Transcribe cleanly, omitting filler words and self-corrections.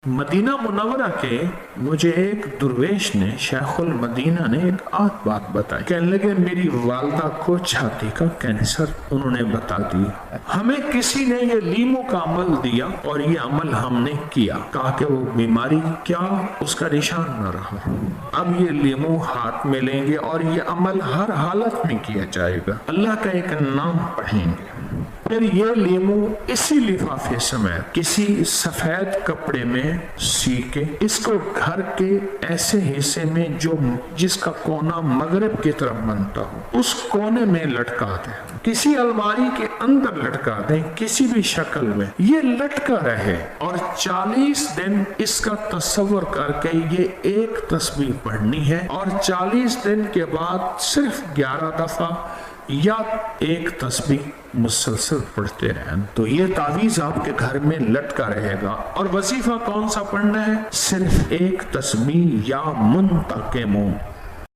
مدینہ منورہ کے مجھے ایک درویش نے، شیخ المدینہ نے ایک بات بتائی. کہنے لگے میری والدہ کو چھاتی کا کینسر انہوں نے بتا دی. ہمیں کسی نے یہ لیمو کا عمل دیا اور یہ عمل ہم نے کیا. کہا کہ وہ بیماری کیا اس کا نشان نہ رہا. اب یہ لیمو ہاتھ میں لیں گے اور یہ عمل ہر حالت میں کیا جائے گا. اللہ کا ایک نام پڑھیں گے، پھر یہ لیمو اسی لفافے سمیت کسی سفید کپڑے میں سی کے اس کو گھر کے ایسے حصے میں جس کا کونا مغرب کی طرف بنتا ہو اس کونے میں لٹکا دیں. کسی الماری کے اندر لٹکا دیں، کسی بھی شکل میں یہ لٹکا رہے اور 40 دن اس کا تصور کر کے یہ ایک تسبیح پڑھنی ہے اور 40 دن کے بعد صرف 11 دفعہ یا ایک تسبیح مسلسل پڑھتے رہیں تو یہ تعویذ آپ کے گھر میں لٹکا رہے گا. اور وظیفہ کون سا پڑھنا ہے؟ صرف ایک تسبیح یا منتقمون.